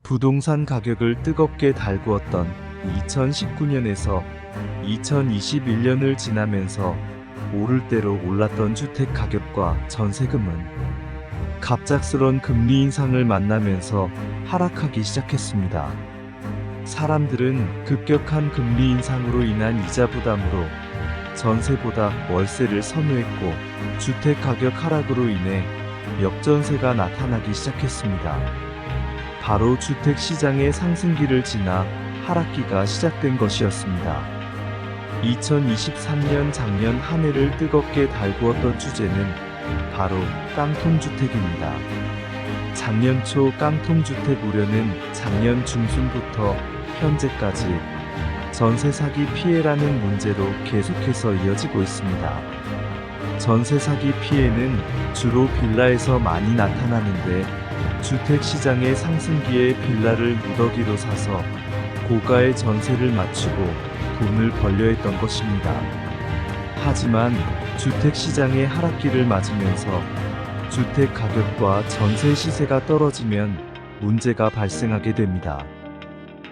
부동산 가격을 뜨겁게 달구었던 2019년에서 2021년을 지나면서 오를 대로 올랐던 주택 가격과 전세금은 갑작스런 금리 인상을 만나면서 하락하기 시작했습니다. 사람들은 급격한 금리 인상으로 인한 이자 부담으로 전세보다 월세를 선호했고, 주택 가격 하락으로 인해 역전세가 나타나기 시작했습니다. 바로 주택 시장의 상승기를 지나 하락기가 시작된 것이었습니다. 2023년 작년 한 해를 뜨겁게 달구었던 주제는 바로 깡통주택입니다. 작년 초 깡통주택 우려는 작년 중순부터 현재까지 전세 사기 피해라는 문제로 계속해서 이어지고 있습니다. 전세 사기 피해는 주로 빌라에서 많이 나타나는데, 주택 시장의 상승기에 빌라를 무더기로 사서 고가의 전세를 맞추고 돈을 벌려 했던 것입니다. 하지만 주택 시장의 하락기를 맞으면서 주택 가격과 전세 시세가 떨어지면 문제가 발생하게 됩니다.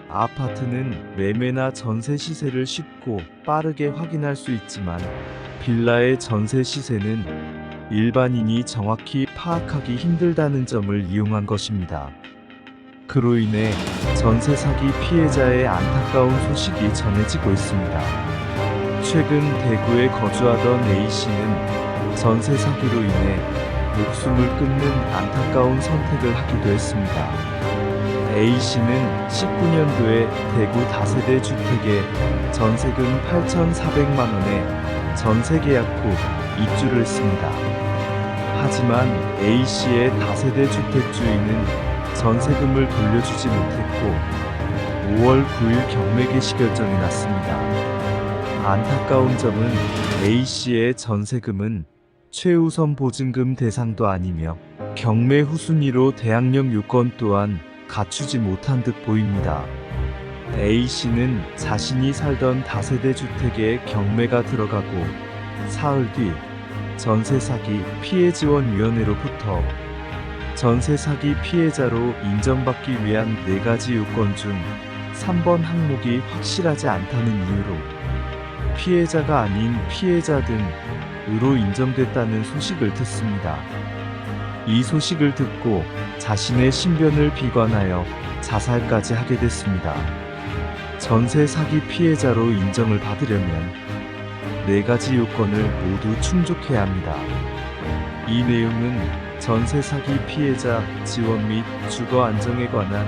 아파트는 매매나 전세 시세를 쉽고 빠르게 확인할 수 있지만, 빌라의 전세 시세는 일반인이 정확히 파악하기 힘들다는 점을 이용한 것입니다. 그로 인해 전세 사기 피해자의 안타까운 소식이 전해지고 있습니다. 최근 대구에 거주하던 A씨는 전세 사기로 인해 목숨을 끊는 안타까운 선택을 하기도 했습니다. A씨는 19년도에 대구 다세대 주택에 전세금 8,400만원에 전세 계약 후 입주를 했습니다. 하지만 A씨의 다세대 주택 주인은 전세금을 돌려주지 못했고 5월 9일 경매 개시 결정이 났습니다. 안타까운 점은 A씨의 전세금은 최우선 보증금 대상도 아니며 경매 후순위로 대항력 요건 또한 갖추지 못한 듯 보입니다. A씨는 자신이 살던 다세대 주택에 경매가 들어가고 사흘 뒤 전세사기 피해지원위원회로부터 전세사기 피해자로 인정받기 위한 4가지 요건 중 3번 항목이 확실하지 않다는 이유로 피해자가 아닌 피해자 등으로 인정됐다는 소식을 듣습니다. 이 소식을 듣고 자신의 신변을 비관하여 자살까지 하게 됐습니다. 전세 사기 피해자로 인정을 받으려면 4가지 요건을 모두 충족해야 합니다. 이 내용은 전세 사기 피해자 지원 및 주거 안정에 관한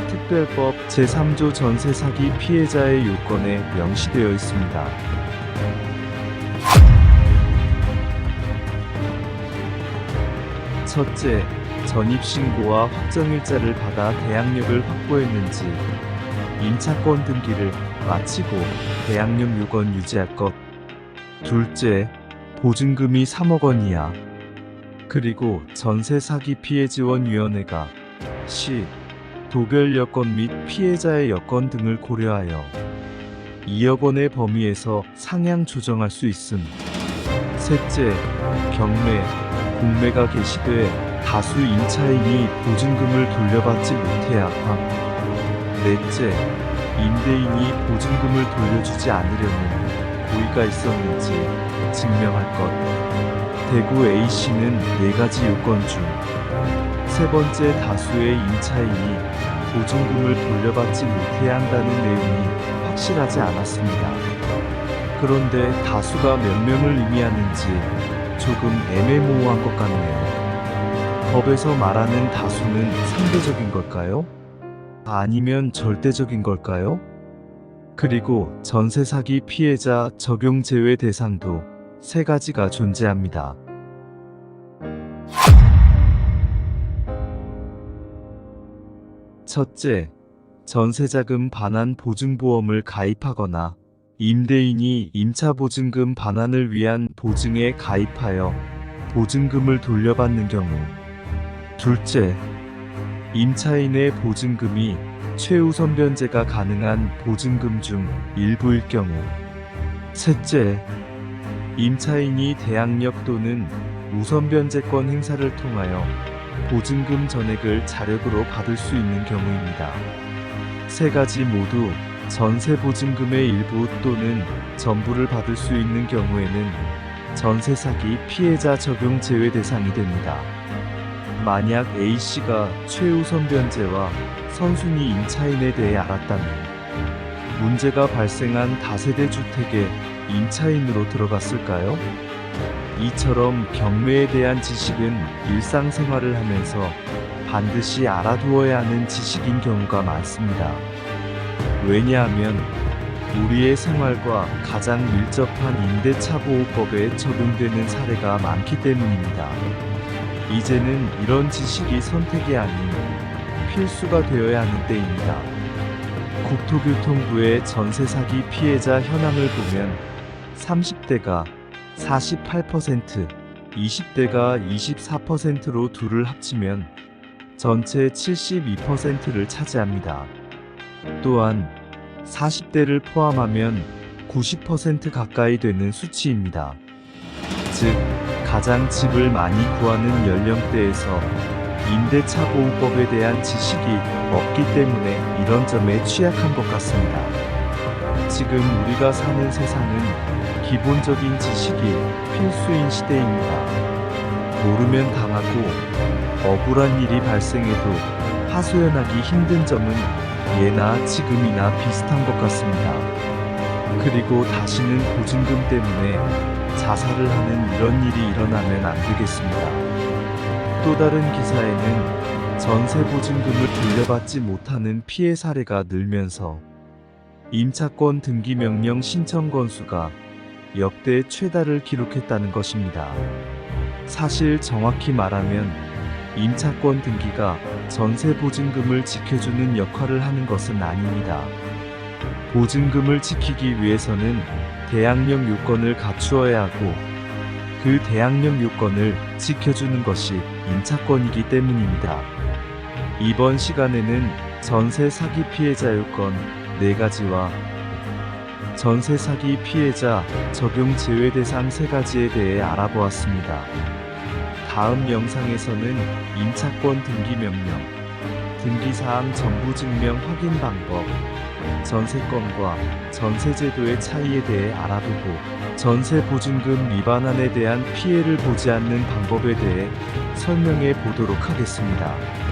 특별법 제3조 전세 사기 피해자의 요건에 명시되어 있습니다. 첫째, 전입신고와 확정일자를 받아 대항력을 확보했는지, 임차권 등기를 마치고 대항력 요건 유지할 것. 둘째, 보증금이 3억 원 이하. 그리고 전세 사기 피해 지원위원회가 시, 도별 여건 및 피해자의 여건 등을 고려하여 2억 원의 범위에서 상향 조정할 수 있음. 셋째, 경매, 공매가 개시돼 다수 임차인이 보증금을 돌려받지 못해야 함. 넷째, 임대인이 보증금을 돌려주지 않으려는 고의가 있었는지 증명할 것. 대구 A씨는 4가지 요건 중 세 번째, 다수의 임차인이 보증금을 돌려받지 못해야 한다는 내용이 확실하지 않았습니다. 그런데 다수가 몇 명을 의미하는지 조금 애매모호한 것 같네요. 법에서 말하는 다수는 상대적인 걸까요? 아니면 절대적인 걸까요? 그리고 전세 사기 피해자 적용 제외 대상도 3가지가 존재합니다. 첫째, 전세자금 반환 보증보험을 가입하거나 임대인이 임차보증금 반환을 위한 보증에 가입하여 보증금을 돌려받는 경우. 둘째, 임차인의 보증금이 최우선 변제가 가능한 보증금 중 일부일 경우. 셋째, 임차인이 대항력 또는 우선 변제권 행사를 통하여 보증금 전액을 자력으로 받을 수 있는 경우입니다. 세 가지 모두 전세 보증금의 일부 또는 전부를 받을 수 있는 경우에는 전세 사기 피해자 적용 제외 대상이 됩니다. 만약 A씨가 최우선 변제와 선순위 임차인에 대해 알았다면 문제가 발생한 다세대 주택에 임차인으로 들어갔을까요? 이처럼 경매에 대한 지식은 일상생활을 하면서 반드시 알아두어야 하는 지식인 경우가 많습니다. 왜냐하면 우리의 생활과 가장 밀접한 임대차보호법에 적용되는 사례가 많기 때문입니다. 이제는 이런 지식이 선택이 아닌 필수가 되어야 하는 때입니다. 국토교통부의 전세 사기 피해자 현황을 보면 30대가 48%, 20대가 24%로 둘을 합치면 전체 72%를 차지합니다. 또한 40대를 포함하면 90% 가까이 되는 수치입니다. 즉, 가장 집을 많이 구하는 연령대에서 임대차보호법에 대한 지식이 없기 때문에 이런 점에 취약한 것 같습니다. 지금 우리가 사는 세상은 기본적인 지식이 필수인 시대입니다. 모르면 당하고 억울한 일이 발생해도 하소연하기 힘든 점은 예나 지금이나 비슷한 것 같습니다. 그리고 다시는 보증금 때문에 자살을 하는 이런 일이 일어나면 안 되겠습니다. 또 다른 기사에는 전세 보증금을 돌려받지 못하는 피해 사례가 늘면서 임차권 등기 명령 신청 건수가 역대 최다를 기록했다는 것입니다. 사실 정확히 말하면 임차권 등기가 전세 보증금을 지켜주는 역할을 하는 것은 아닙니다. 보증금을 지키기 위해서는 대항력 요건을 갖추어야 하고 그 대항력 요건을 지켜주는 것이 임차권이기 때문입니다. 이번 시간에는 전세 사기 피해자 요건 4가지와 전세 사기 피해자 적용 제외 대상 3가지에 대해 알아보았습니다. 다음 영상에서는 임차권 등기 명령, 등기사항 전부 증명 확인 방법, 전세권과 전세제도의 차이에 대해 알아보고 전세 보증금 위반안에 대한 피해를 보지 않는 방법에 대해 설명해 보도록 하겠습니다.